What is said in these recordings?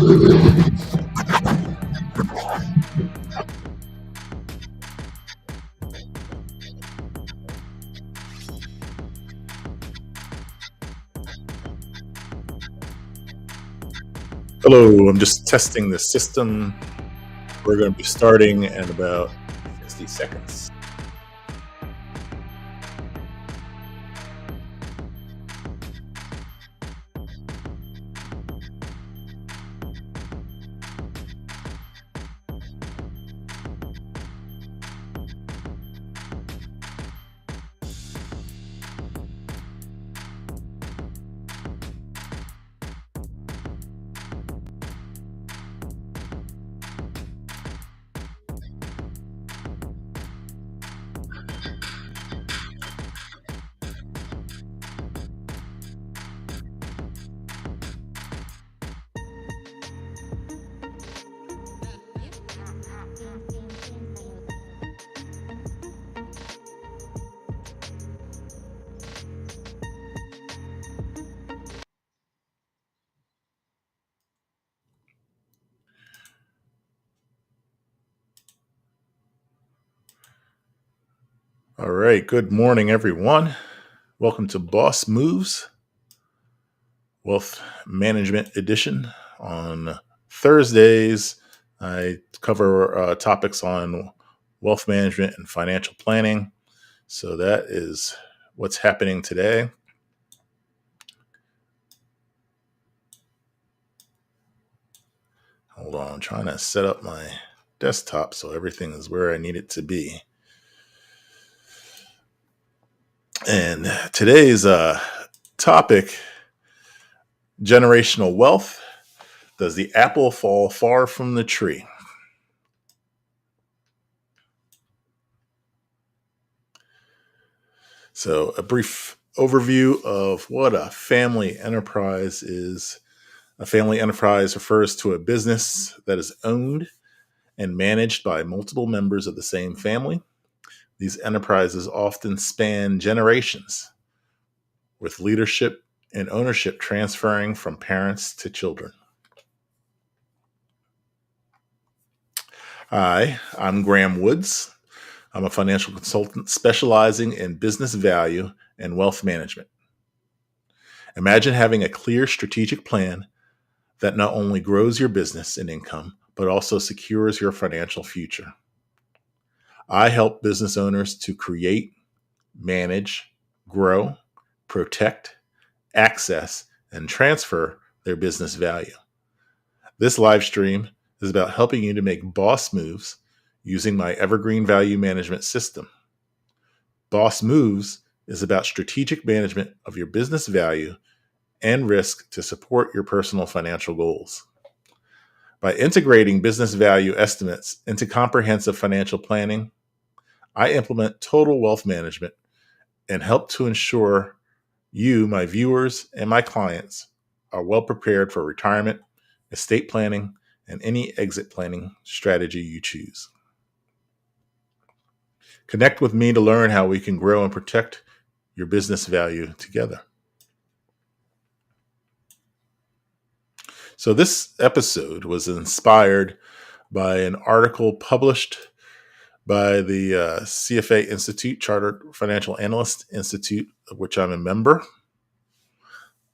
Hello, I'm just testing the system. We're going to be starting in about 60 seconds. All right, good morning, everyone. Welcome to Boss Moves Wealth Management Edition. On Thursdays, I cover topics on wealth management and financial planning. So that is what's happening today. Hold on, I'm trying to set up my desktop so everything is where I need it to be. And today's topic, generational wealth. Does the apple fall far from the tree? So, a brief overview of what a family enterprise is. A family enterprise refers to a business that is owned and managed by multiple members of the same family. These enterprises often span generations, with leadership and ownership transferring from parents to children. Hi, I'm Graham Woods. I'm a financial consultant specializing in business value and wealth management. Imagine having a clear strategic plan that not only grows your business and income, but also secures your financial future. I help business owners to create, manage, grow, protect, access, and transfer their business value. This live stream is about helping you to make boss moves using my evergreen value management system. Boss Moves is about strategic management of your business value and risk to support your personal financial goals. By integrating business value estimates into comprehensive financial planning, I implement total wealth management and help to ensure you, my viewers, and my clients are well prepared for retirement, estate planning, and any exit planning strategy you choose. Connect with me to learn how we can grow and protect your business value together. So, this episode was inspired by an article published by the CFA Institute, Chartered Financial Analyst Institute, of which I'm a member.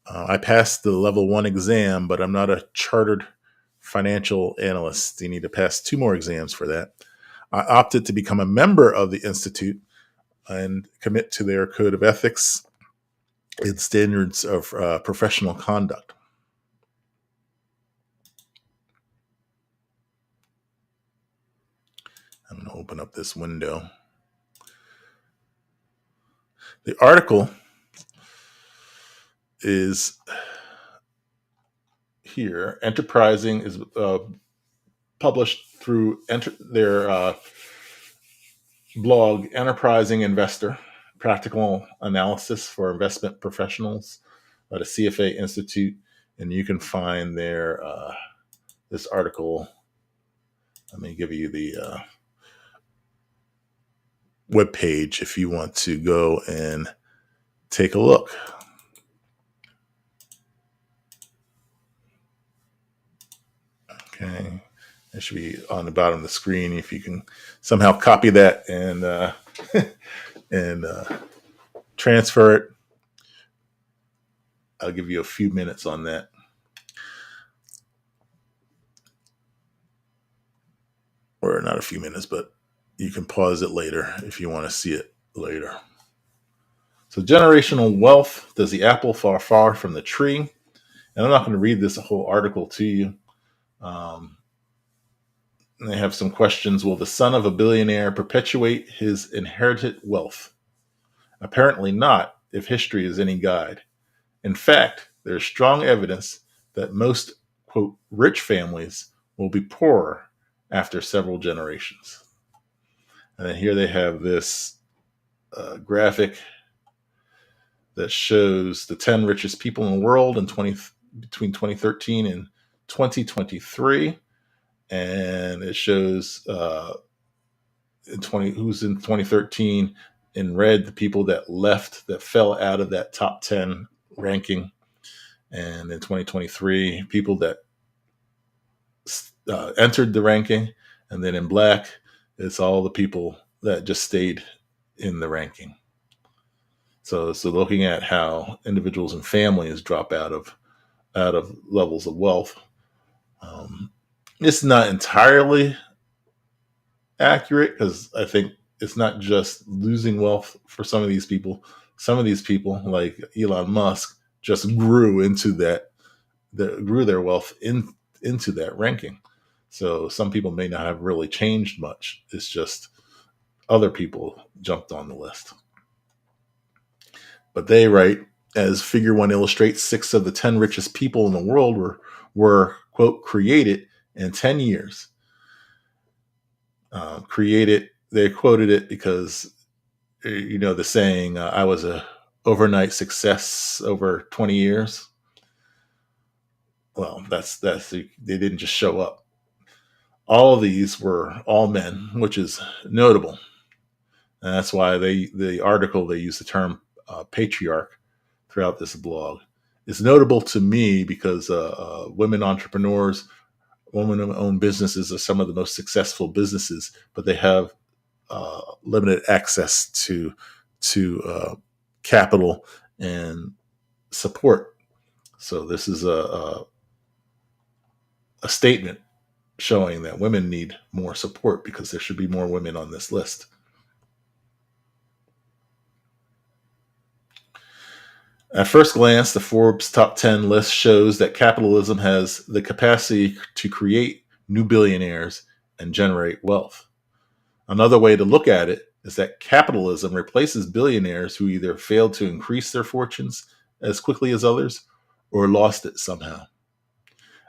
I passed the level 1 exam, but I'm not a chartered financial analyst. You need to pass 2 more exams for that. I opted to become a member of the Institute and commit to their code of ethics and standards of professional conduct. I'm going to open up this window. The article is here. Enterprising is published through their blog, Enterprising Investor, Practical Analysis for Investment Professionals at the CFA Institute. And you can find their this article. Let me give you the webpage if you want to go and take a look. Okay. It should be on the bottom of the screen. If you can somehow copy that and and transfer it, I'll give you a few minutes on that. Or not a few minutes, but you can pause it later if you want to see it later. So, generational wealth. Does the apple fall far from the tree? And I'm not going to read this whole article to you. Um, they have some questions. Will the son of a billionaire perpetuate his inherited wealth? Apparently not, if history is any guide. In fact, there is strong evidence that most, quote, rich families will be poorer after several generations. And then here they have this graphic that shows the 10 richest people in the world between 2013 and 2023. And it shows who's in 2013 in red, the people that fell out of that top 10 ranking. And in 2023, people that entered the ranking. And then in black, it's all the people that just stayed in the ranking. So looking at how individuals and families drop out of levels of wealth, it's not entirely accurate, because I think it's not just losing wealth for some of these people. Some of these people, like Elon Musk, just grew their wealth into that ranking. So some people may not have really changed much. It's just other people jumped on the list. But they write, as Figure 1 illustrates, 6 of the 10 richest people in the world were quote, created in 10 years. Created, they quoted it because, the saying, I was a overnight success over 20 years. Well, that's they didn't just show up. All of these were all men, which is notable. And that's why the article, they use the term patriarch throughout this blog. It's notable to me because women entrepreneurs, women-owned businesses are some of the most successful businesses, but they have limited access to capital and support. So this is a statement showing that women need more support, because there should be more women on this list. At first glance, the Forbes top 10 list shows that capitalism has the capacity to create new billionaires and generate wealth. Another way to look at it is that capitalism replaces billionaires who either failed to increase their fortunes as quickly as others or lost it somehow.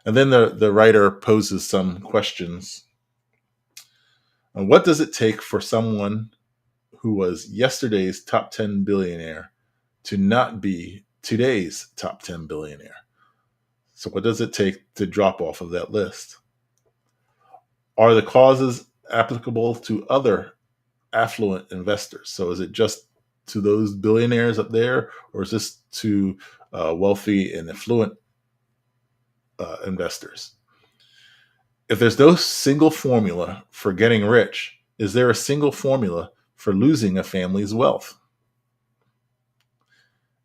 And then the writer poses some questions. What does it take for someone who was yesterday's top 10 billionaire to not be today's top 10 billionaire? So what does it take to drop off of that list? Are the causes applicable to other affluent investors? So is it just to those billionaires up there, or is this to wealthy and affluent investors? If there's no single formula for getting rich, is there a single formula for losing a family's wealth?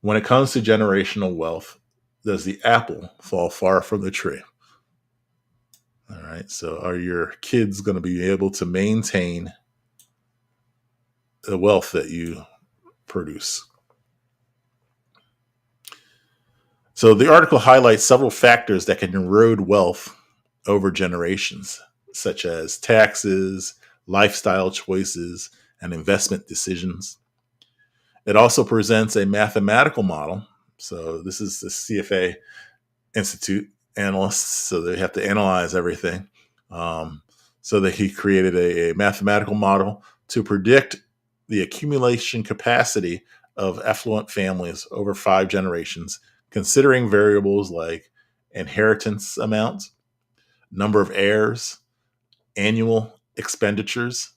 When it comes to generational wealth, does the apple fall far from the tree? All right. So are your kids going to be able to maintain the wealth that you produce? So the article highlights several factors that can erode wealth over generations, such as taxes, lifestyle choices, and investment decisions. It also presents a mathematical model. So this is the CFA Institute analysts, so they have to analyze everything. So that he created a mathematical model to predict the accumulation capacity of affluent families over 5 generations, considering variables like inheritance amounts, number of heirs, annual expenditures,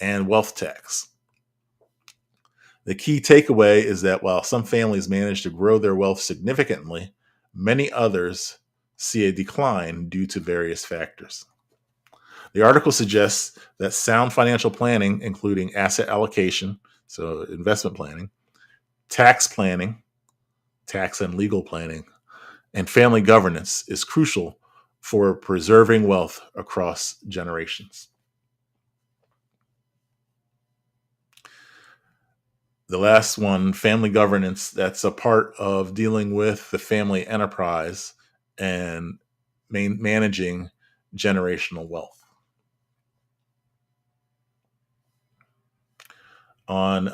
and wealth tax. The key takeaway is that while some families manage to grow their wealth significantly, many others see a decline due to various factors. The article suggests that sound financial planning, including asset allocation, so investment planning, tax planning, tax and legal planning, and family governance is crucial for preserving wealth across generations. The last one, family governance, that's a part of dealing with the family enterprise and managing generational wealth. On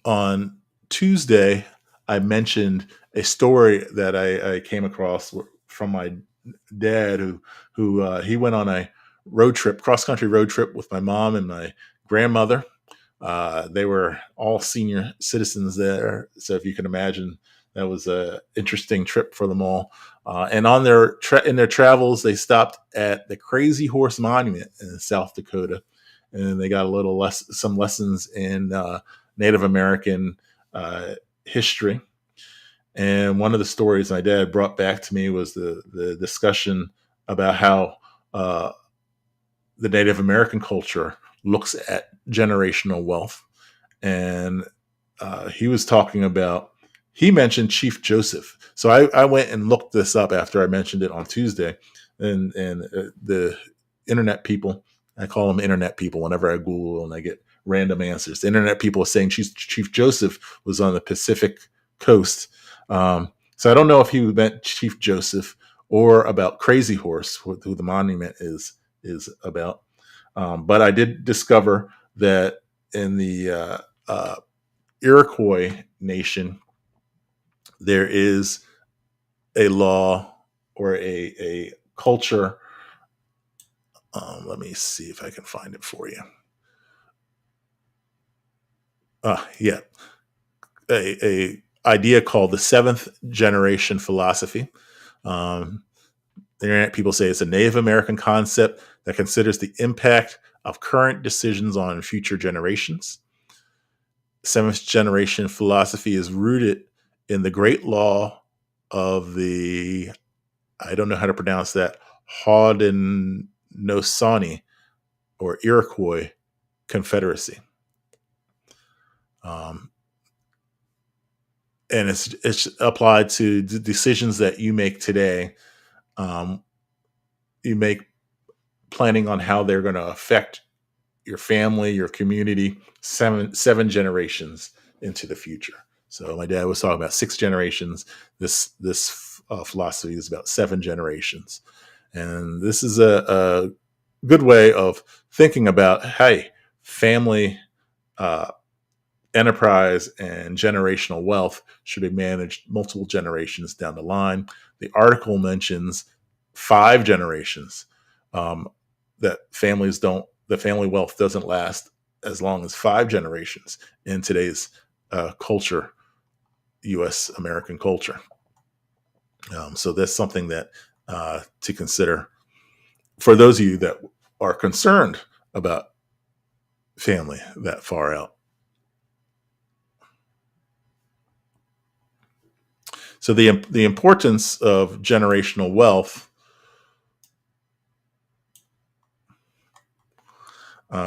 on Tuesday, I mentioned a story that I came across from my dad, who he went on a road trip, cross country road trip with my mom and my grandmother. They were all senior citizens there, so if you can imagine, that was a interesting trip for them all. And on in their travels, they stopped at the Crazy Horse Monument in South Dakota, and they got a little some lessons in Native American history. And one of the stories my dad brought back to me was the discussion about how the Native American culture looks at generational wealth. And he was talking about, he mentioned Chief Joseph. So I went and looked this up after I mentioned it on Tuesday. And the internet people, I call them internet people whenever I Google and I get random answers. The internet people are saying Chief Joseph was on the Pacific coast. So I don't know if he meant Chief Joseph or about Crazy Horse, who the monument is about. But I did discover that in the Iroquois Nation, there is a law or a culture. Let me see if I can find it for you. Yeah, a idea called the seventh generation philosophy. The internet people say it's a Native American concept that considers the impact of current decisions on future generations. Seventh generation philosophy is rooted in the great law of the, I don't know how to pronounce that, Haudenosaunee or Iroquois Confederacy. And it's applied to the decisions that you make today. You make planning on how they're going to affect your family, your community, seven generations into the future. So my dad was talking about 6 generations. This philosophy is about 7 generations, and this is a good way of thinking about, hey, family enterprise and generational wealth should be managed multiple generations down the line. The article mentions 5 generations, that the family wealth doesn't last as long as 5 generations in today's culture, U.S. American culture. So that's something that to consider for those of you that are concerned about family that far out. So the importance of generational wealth,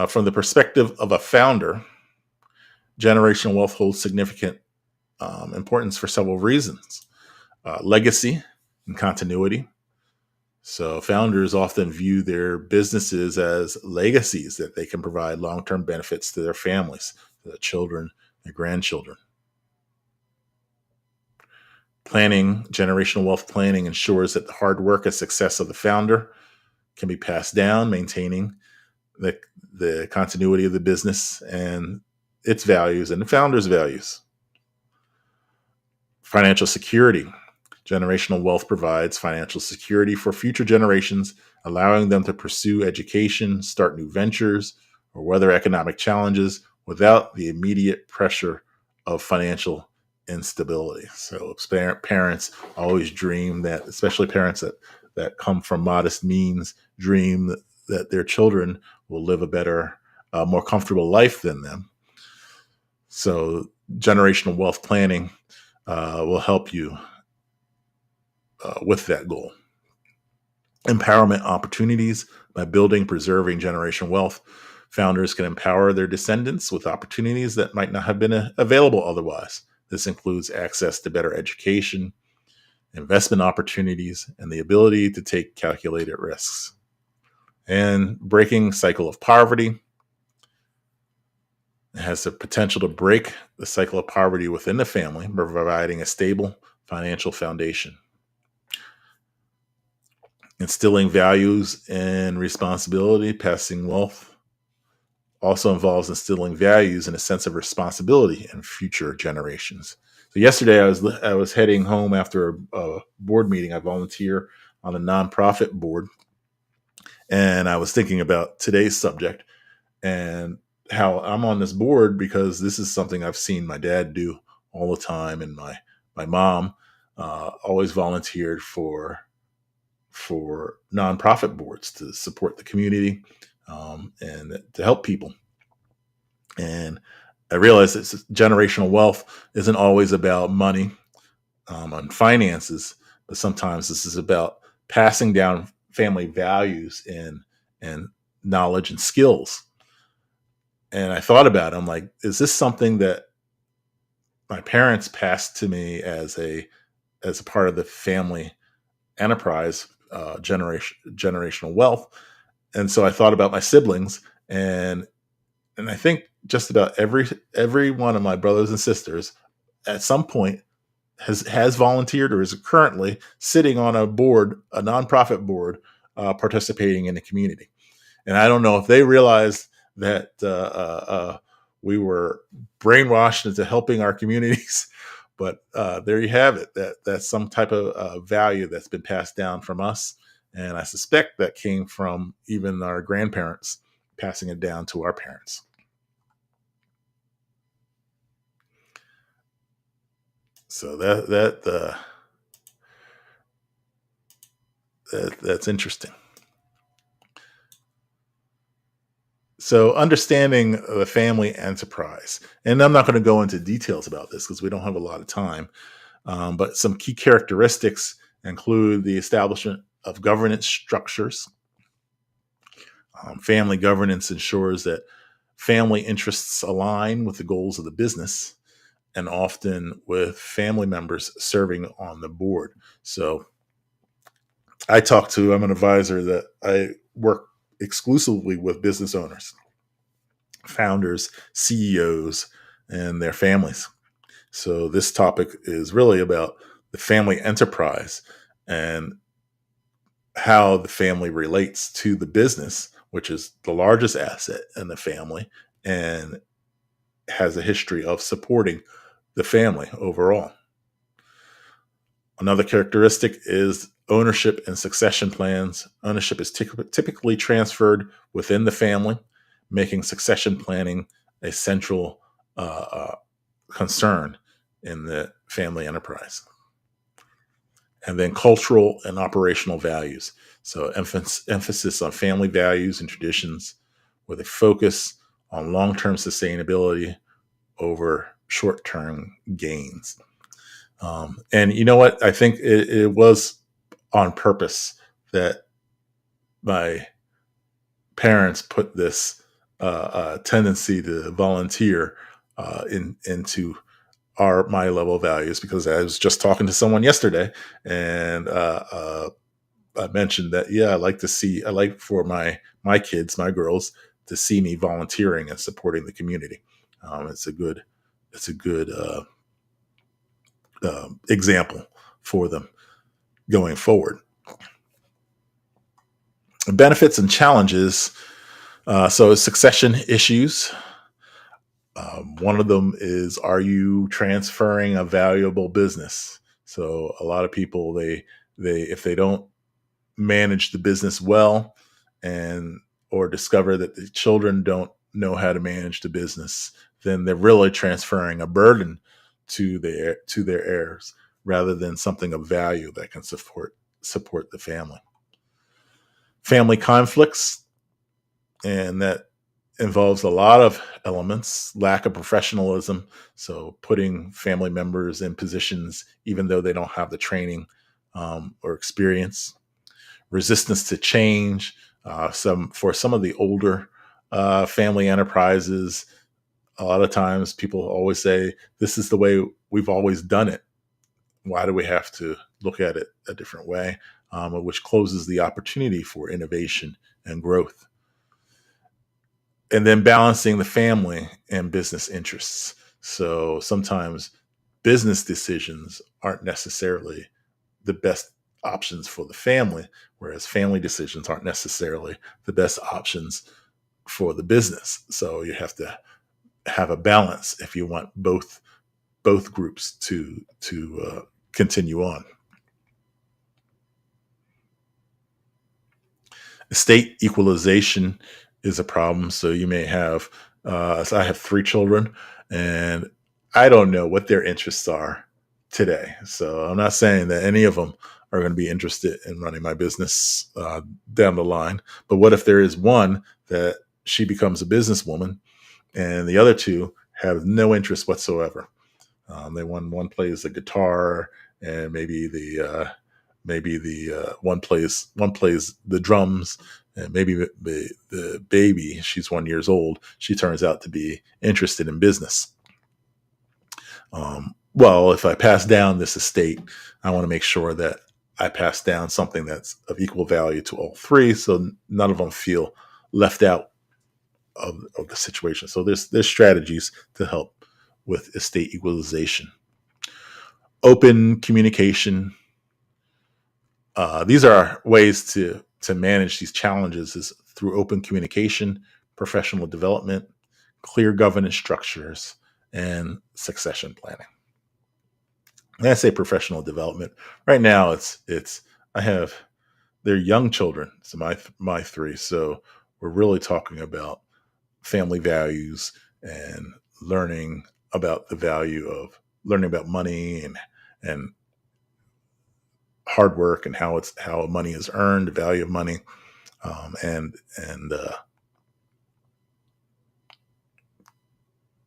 from the perspective of a founder, generational wealth holds significant importance for several reasons. Legacy and continuity. So founders often view their businesses as legacies that they can provide long-term benefits to their families, to their children, their grandchildren. Planning, generational wealth planning ensures that the hard work and success of the founder can be passed down, maintaining the continuity of the business and its values and the founder's values. Financial security. Generational wealth provides financial security for future generations, allowing them to pursue education, start new ventures, or weather economic challenges without the immediate pressure of financial instability. So parents always dream that, especially parents that come from modest means, dream that their children will live a better, more comfortable life than them. So generational wealth planning will help you with that goal. Empowerment opportunities. By building, preserving generational wealth, founders can empower their descendants with opportunities that might not have been available otherwise. This includes access to better education, investment opportunities, and the ability to take calculated risks. And breaking cycle of poverty. It has the potential to break the cycle of poverty within the family by providing a stable financial foundation. Instilling values and responsibility, passing wealth also involves instilling values and a sense of responsibility in future generations. So yesterday I was heading home after a board meeting. I volunteer on a nonprofit board, and I was thinking about today's subject and how I'm on this board because this is something I've seen my dad do all the time, and my mom always volunteered for nonprofit boards to support the community and to help people. And I realized that generational wealth isn't always about money and finances, but sometimes this is about passing down family values and knowledge and skills. And I thought about it. I'm like, is this something that my parents passed to me as a part of the family enterprise, generational wealth? And so I thought about my siblings, and I think just about every one of my brothers and sisters at some point has volunteered or is currently sitting on a board, a nonprofit board, participating in the community. And I don't know if they realized that we were brainwashed into helping our communities, but there you have it. That's some type of value that's been passed down from us, and I suspect that came from even our grandparents passing it down to our parents. So that's interesting. So understanding the family enterprise, and I'm not going to go into details about this because we don't have a lot of time. But some key characteristics include the establishment of governance structures. Family governance ensures that family interests align with the goals of the business, and often with family members serving on the board. So I'm an advisor that I work exclusively with business owners, founders, CEOs, and their families. So this topic is really about the family enterprise and how the family relates to the business, which is the largest asset in the family and has a history of supporting the family overall. Another characteristic is ownership and succession plans. Ownership is typically transferred within the family, making succession planning a central concern in the family enterprise. And then cultural and operational values. So emphasis on family values and traditions with a focus on long-term sustainability over short-term gains. And you know what? I think it was on purpose that my parents put this tendency to volunteer into my level of values, because I was just talking to someone yesterday, and I mentioned that I like for my kids, my girls, to see me volunteering and supporting the community. It's a good example for them going forward. Benefits and challenges. So succession issues. One of them is, are you transferring a valuable business? So a lot of people, if they don't manage the business well, and or discover that the children don't know how to manage the business, then they're really transferring a burden to their heirs rather than something of value that can support the family. Family conflicts, and that involves a lot of elements: lack of professionalism, so putting family members in positions even though they don't have the training or experience; resistance to change. Some of the older family enterprises, a lot of times people always say, "This is the way we've always done it. Why do we have to look at it a different way?" Which closes the opportunity for innovation and growth. And then balancing the family and business interests. So sometimes business decisions aren't necessarily the best options for the family, whereas family decisions aren't necessarily the best options for the business. So you have to have a balance if you want both groups to continue on. Estate equalization is a problem. So you may have, so I have three children, and I don't know what their interests are today. So I'm not saying that any of them are going to be interested in running my business down the line. But what if there is one that she becomes a businesswoman and the other two have no interest whatsoever? One plays the guitar, and maybe the one plays the drums, and maybe the baby, she's 1 years old, she turns out to be interested in business. Well, if I pass down this estate, I want to make sure that I pass down something that's of equal value to all three, so none of them feel left out of the situation. So there's strategies to help with estate equalization. Open communication. These are ways to manage these challenges is through open communication, professional development, clear governance structures, and succession planning. When I say professional development, right now it's I have they're young children, so my three. So we're really talking about family values and learning about the value of learning about money and hard work and how money is earned, the value of money, and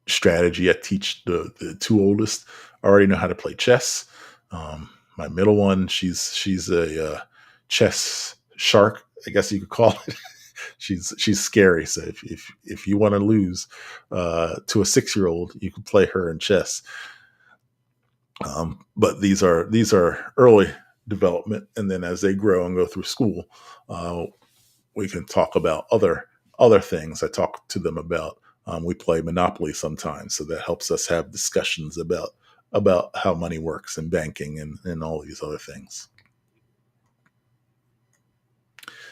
strategy. I teach the two oldest already know how to play chess. My middle one, she's a chess shark, I guess you could call it. She's scary. So if you want to lose to a 6 year old, you can play her in chess. But these are early development, and then as they grow and go through school, uh, we can talk about other things. I talk to them about. We play Monopoly sometimes, so that helps us have discussions about how money works and banking and all these other things.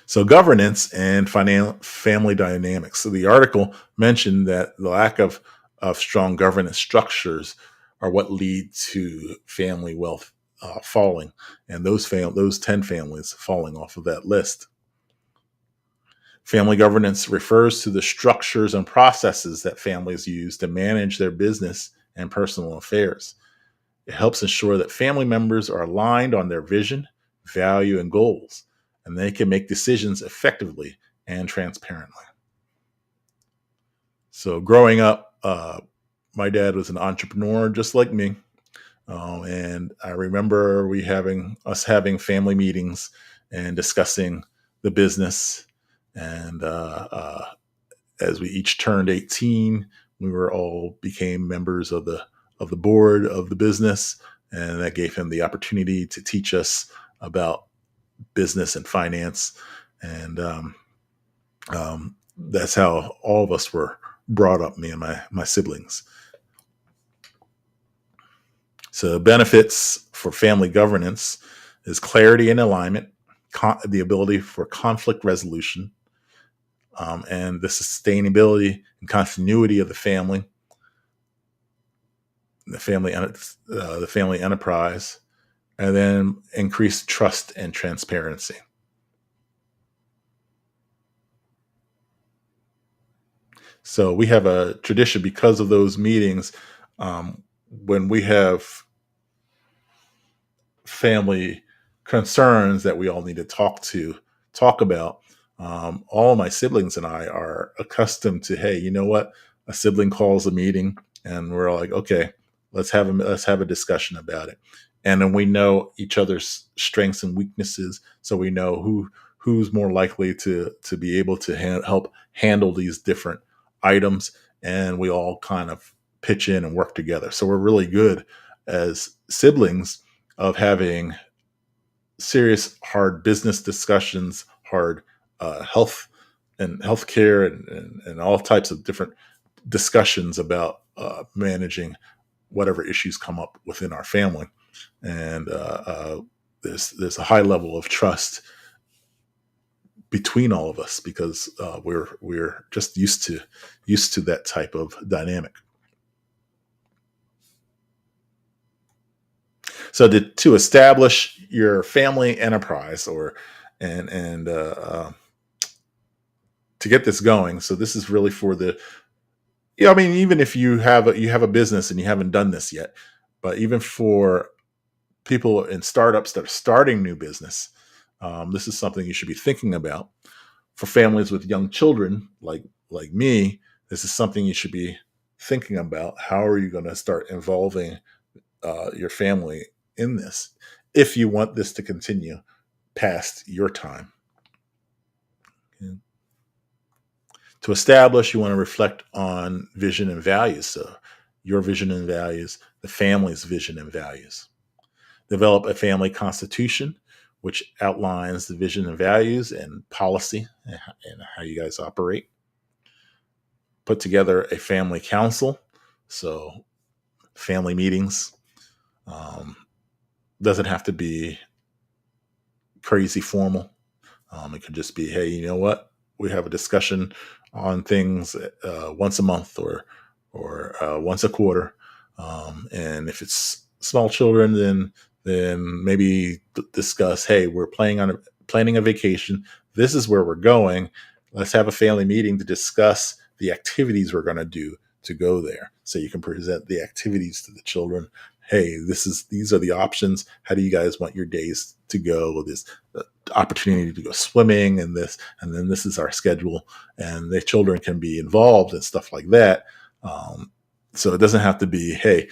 So governance and family dynamics. So the article mentioned that the lack of strong governance structures are what lead to family wealth falling, and those 10 families falling off of that list. Family governance refers to the structures and processes that families use to manage their business and personal affairs. It helps ensure that family members are aligned on their vision, value, and goals, and they can make decisions effectively and transparently. So, growing up, my dad was an entrepreneur just like me. And I remember having family meetings and discussing the business. And as we each turned 18, we were all became members of the board of the business, and that gave him the opportunity to teach us about business and finance. And that's how all of us were brought up, me and my siblings. So benefits for family governance is clarity and alignment, the ability for conflict resolution, and the sustainability and continuity of the family enterprise, and then increased trust and transparency. So we have a tradition because of those meetings. When we have family concerns that we all need to talk about, All of my siblings and I are accustomed to, hey, you know what? A sibling calls a meeting, and we're like, okay, let's have a discussion about it, and then we know each other's strengths and weaknesses, so we know who's more likely to be able to help handle these different items, and we all kind of pitch in and work together. So we're really good as siblings of having serious, hard business discussions, hard health and healthcare, and all types of different discussions about managing whatever issues come up within our family. And there's a high level of trust between all of us because we're just used to that type of dynamic. So to establish your family enterprise, or and to get this going. So this is really for the, I mean, even if you have a business and you haven't done this yet, but even for people in startups that are starting new business, this is something you should be thinking about. For families with young children, like me, this is something you should be thinking about. How are you going to start involving your family in this if you want this to continue past your time? Okay. To establish, you want to reflect on vision and values. So, your vision and values, the family's vision and values. Develop a family constitution, which outlines the vision and values and policy and how you guys operate. Put together a family council. So, family meetings. Um, doesn't have to be crazy formal. It could just be, hey, you know what? We have a discussion on things once a month or once a quarter. And if it's small children, then maybe discuss, hey, we're planning a vacation. This is where we're going. Let's have a family meeting to discuss the activities we're going to do to go there. So you can present the activities to the children. Hey, these are the options. How do you guys want your days to go? This opportunity to go swimming, and then this is our schedule, and the children can be involved and stuff like that. So it doesn't have to be, hey,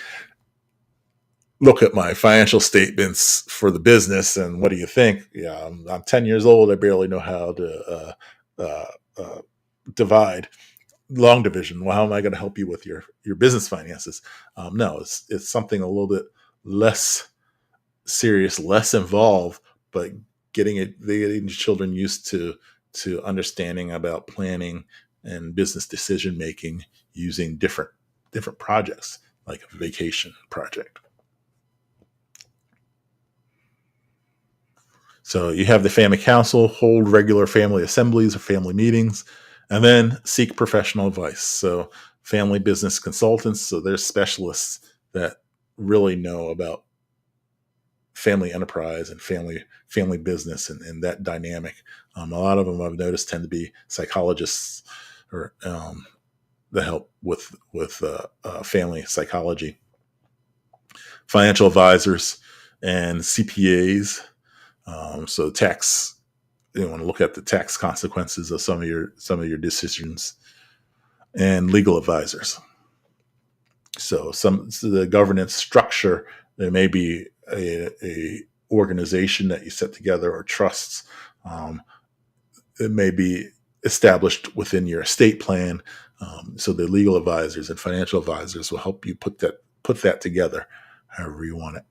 look at my financial statements for the business and what do you think? Yeah, I'm 10 years old. I barely know how to uh, divide long division. Well, how am I going to help you with your business finances? No, it's something a little bit less serious, less involved, but getting children used to understanding about planning and business decision making using different projects like a vacation project. So you have the family council, hold regular family assemblies or family meetings, and then seek professional advice. So family business consultants, so there's specialists that really know about family enterprise and family business and that dynamic. A lot of them I've noticed tend to be psychologists or that help with family psychology, financial advisors, and CPAs. So tax, you want to look at the tax consequences of some of your decisions, and legal advisors. So the governance structure, there may be a organization that you set together or trusts. Um, it may be established within your estate plan. So the legal advisors and financial advisors will help you put that together, however you want it.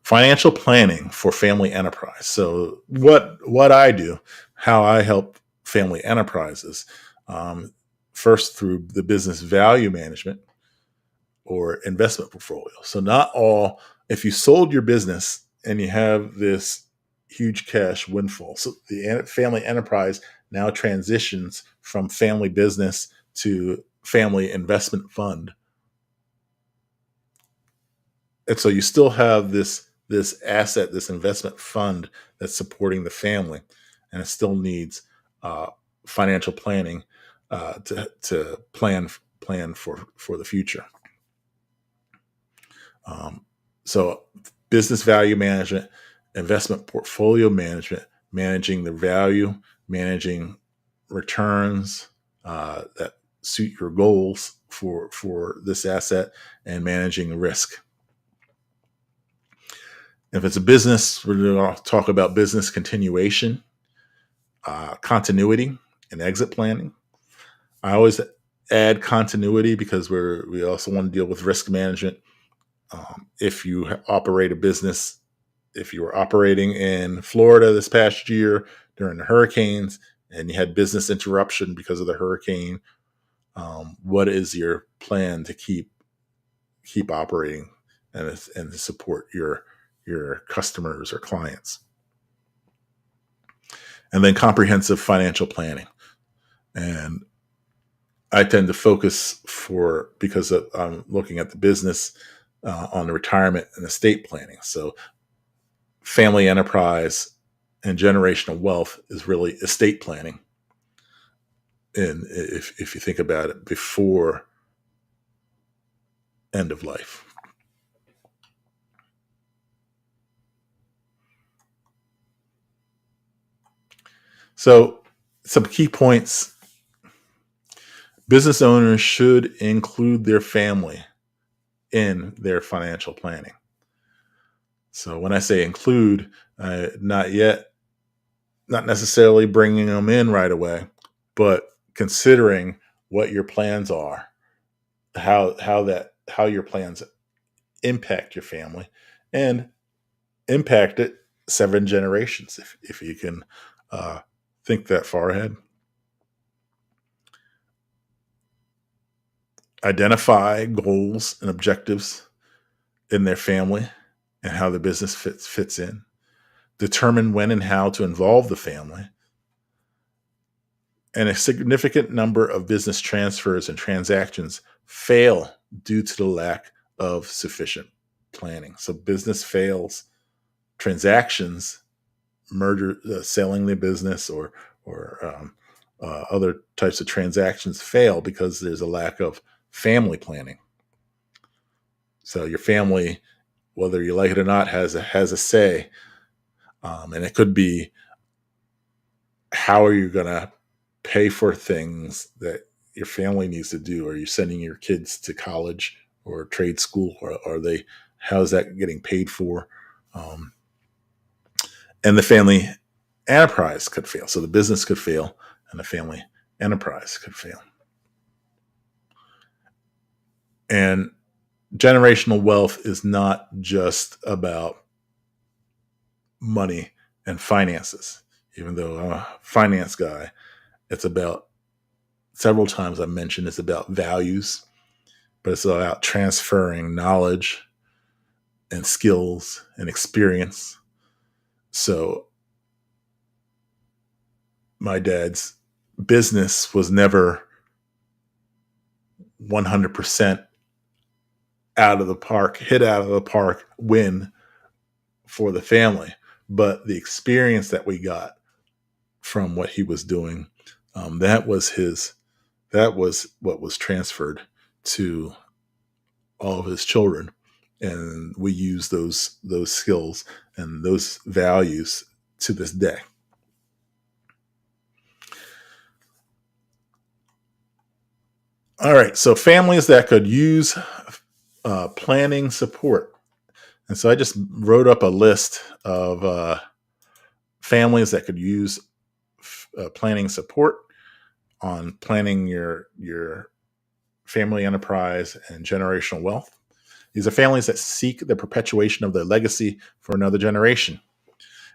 Financial planning for family enterprise. So what I do, how I help family enterprises, um, first through the business value management or investment portfolio. So not all, if you sold your business and you have this huge cash windfall, so the family enterprise now transitions from family business to family investment fund. And so you still have this asset, this investment fund that's supporting the family, and it still needs uh, financial planning to plan for the future. Um, so business value management, investment portfolio management managing the value, managing returns that suit your goals for this asset, and managing risk. If it's a business, we're going to talk about business continuation, continuity, and exit planning. I always add continuity because we also want to deal with risk management. If you operate a business, if you were operating in Florida this past year during the hurricanes and you had business interruption because of the hurricane, what is your plan to keep operating and to support your customers or clients? And then comprehensive financial planning. And I tend to focus because I'm looking at the business on the retirement and estate planning. So family enterprise and generational wealth is really estate planning. And if you think about it, before end of life. So some key points: business owners should include their family in their financial planning. So when I say include, not necessarily bringing them in right away, but considering what your plans are, how your plans impact your family, and impact it 7 generations if you can think that far ahead. Identify goals and objectives in their family and how the business fits in. Determine when and how to involve the family. And a significant number of business transfers and transactions fail due to the lack of sufficient planning. So business fails, transactions, merger, selling the business, or other types of transactions fail because there's a lack of family planning. So your family, whether you like it or not, has a say, and it could be, how are you going to pay for things that your family needs to do? Are you sending your kids to college or trade school, or are they? How's that getting paid for? And the family enterprise could fail. So the business could fail, and the family enterprise could fail. And generational wealth is not just about money and finances. Even though I'm a finance guy, it's about, several times I mentioned, it's about values, but it's about transferring knowledge and skills and experience. So my dad's business was never 100% out of the park, hit out of the park win for the family. But the experience that we got from what he was doing, that was what was transferred to all of his children. And we use those skills and those values to this day. All right, so families that could use planning support. And so I just wrote up a list of families that could use planning support on planning your family enterprise and generational wealth. These are families that seek the perpetuation of their legacy for another generation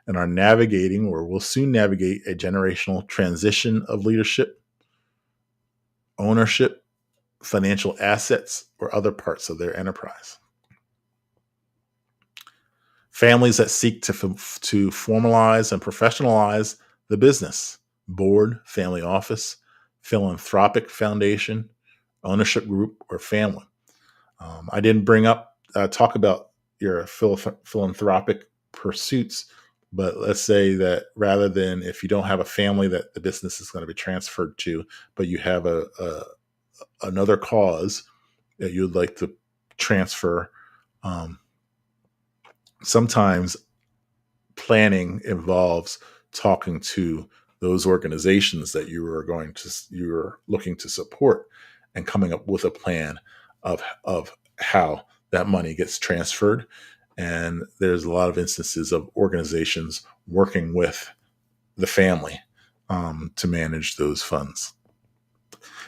and are navigating, or will soon navigate, a generational transition of leadership, ownership, financial assets, or other parts of their enterprise. Families that seek to formalize and professionalize the business, board, family office, philanthropic foundation, ownership group, or family. I didn't talk about your philanthropic pursuits, but let's say that rather than, if you don't have a family that the business is going to be transferred to, but you have another cause that you'd like to transfer, sometimes planning involves talking to those organizations that you're looking to support, and coming up with a plan of how that money gets transferred. And there's a lot of instances of organizations working with the family to manage those funds.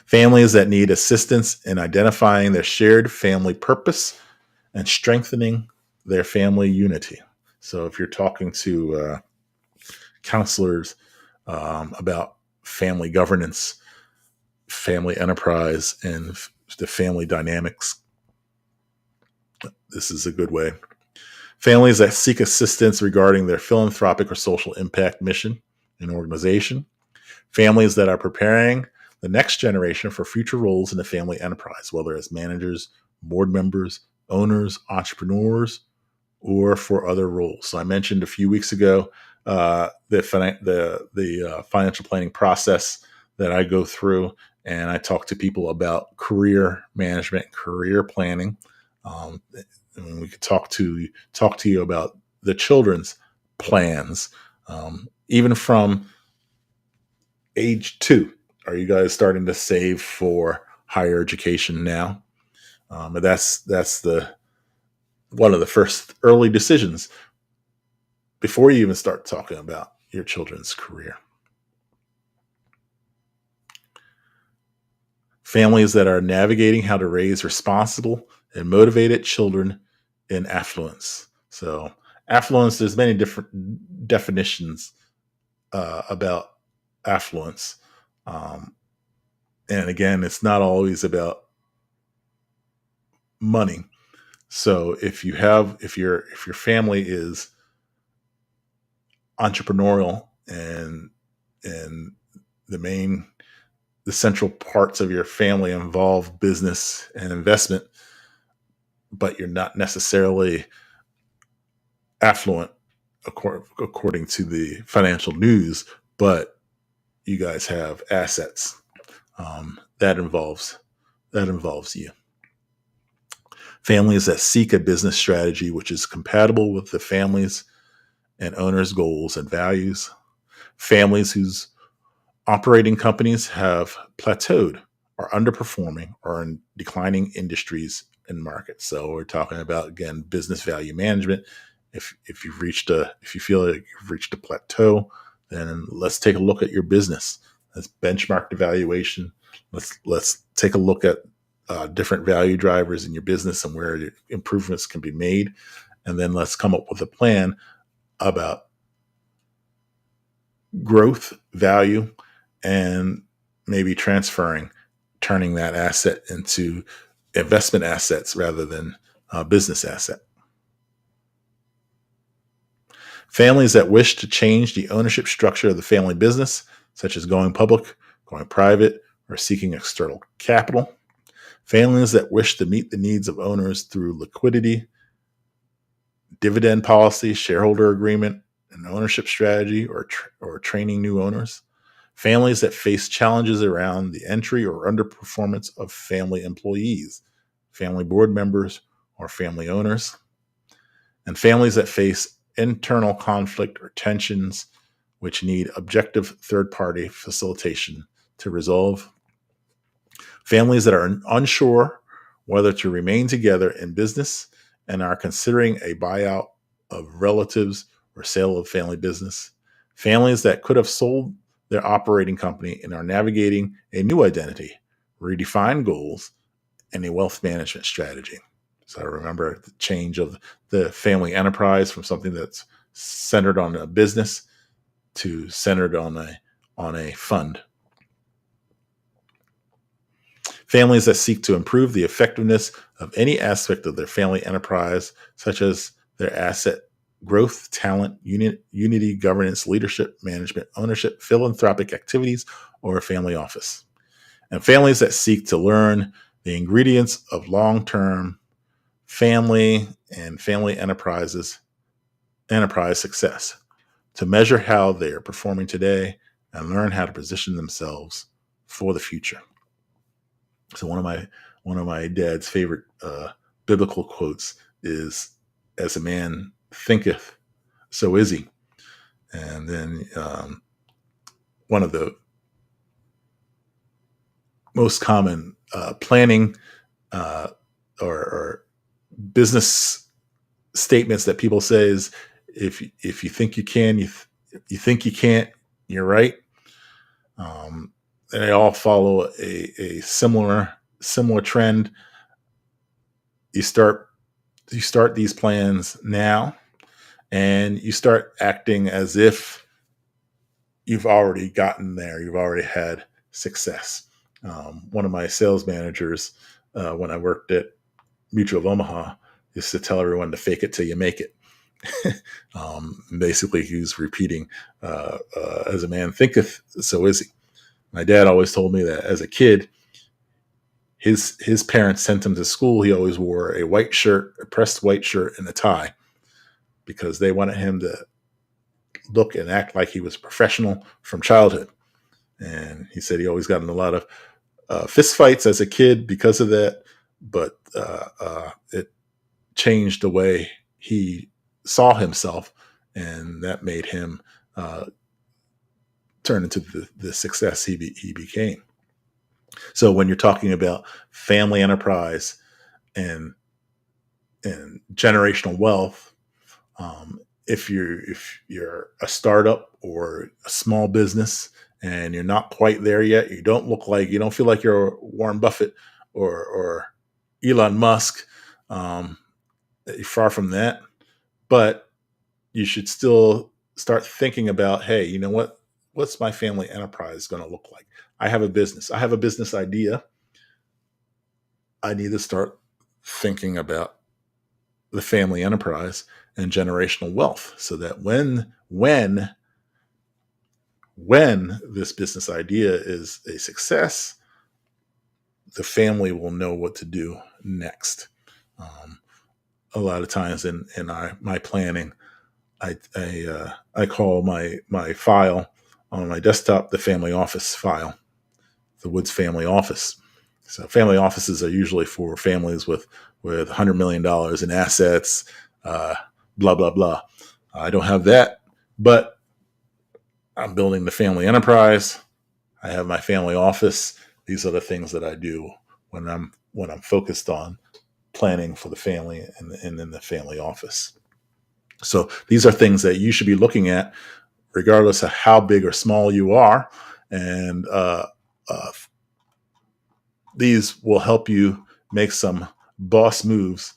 Families that need assistance in identifying their shared family purpose and strengthening their family unity. So if you're talking to counselors about family governance, family enterprise, and the family dynamics, this is a good way. Families that seek assistance regarding their philanthropic or social impact mission and organization. Families that are preparing the next generation for future roles in the family enterprise, whether as managers, board members, owners, entrepreneurs, or for other roles. So I mentioned a few weeks ago the financial planning process that I go through, and I talk to people about career management, career planning. And we could talk to you about the children's plans, even from age 2. Are you guys starting to save for higher education now? And that's the one of the first early decisions before you even start talking about your children's career. Families that are navigating how to raise responsible and motivated children in affluence. So affluence, there's many different definitions about affluence. And again, it's not always about money. So if your family is entrepreneurial, and the central parts of your family involve business and investment, but you're not necessarily affluent according to the financial news, but you guys have assets, that involves you. Families that seek a business strategy which is compatible with the family's and owners' goals and values. Families whose operating companies have plateaued, are underperforming, or in declining industries and markets. So we're talking about, again, business value management. If you feel like you've reached a plateau, then let's take a look at your business. Let's benchmark the valuation. Let's take a look at different value drivers in your business and where improvements can be made, and then let's come up with a plan about growth, value, and maybe turning that asset into investment assets rather than a business asset. Families that wish to change the ownership structure of the family business, such as going public, going private, or seeking external capital. Families that wish to meet the needs of owners through liquidity, dividend policy, shareholder agreement, an ownership strategy, or training new owners. Families that face challenges around the entry or underperformance of family employees, family board members, or family owners. And families that face internal conflict or tensions which need objective third-party facilitation to resolve. Families that are unsure whether to remain together in business and are considering a buyout of relatives or sale of family business. Families that could have sold their operating company and are navigating a new identity, redefined goals, and a wealth management strategy. So I remember the change of the family enterprise from something that's centered on a business to centered on a fund. Families that seek to improve the effectiveness of any aspect of their family enterprise, such as their asset growth, talent, unity, governance, leadership, management, ownership, philanthropic activities, or a family office. And families that seek to learn the ingredients of long-term family and family enterprise success, to measure how they are performing today and learn how to position themselves for the future. So one of my dad's favorite biblical quotes is, "As a man thinketh, so is he." And then one of the most common planning uh, or business statements that people say is, if you think you can, you think you can't, you're right. Um, and they all follow a similar trend. You start you start these plans now, and you start acting as if you've already gotten there. You've already had success. One of my sales managers, when I worked at Mutual of Omaha, used to tell everyone to fake it till you make it. Basically, he was repeating, as a man thinketh, so is he. My dad always told me that as a kid, his parents sent him to school. He always wore a white shirt, a pressed white shirt, and a tie because they wanted him to look and act like he was professional from childhood. And he said he always got in a lot of fist fights as a kid because of that, but it changed the way he saw himself, and that made him uh, turn into the success he became. So when you're talking about family enterprise and generational wealth, if you're a startup or a small business and you're not quite there yet, you don't feel like you're Warren Buffett or Elon Musk. Um, you're far from that, but you should still start thinking about, hey, you know what? What's my family enterprise going to look like? I have a business. I have a business idea. I need to start thinking about the family enterprise and generational wealth so that when this business idea is a success, the family will know what to do next. Um, a lot of times in my planning, I call my file on my desktop the family office file, the Woods family office. So family offices are usually for families with $100 million in assets, uh, blah blah blah. I don't have that, but I'm building the family enterprise. I have my family office. These are the things that I do when I'm focused on planning for the family and in the family office. So these are things that you should be looking at, regardless of how big or small you are, and uh, these will help you make some boss moves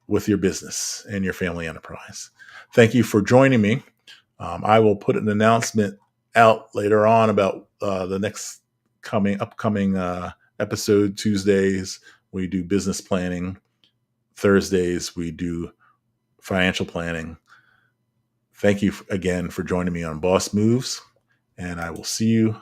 with your business and your family enterprise. Thank you for joining me. I will put an announcement out later on about the next upcoming episode. Tuesdays we do business planning. Thursdays we do financial planning. Thank you again for joining me on Boss Moves, and I will see you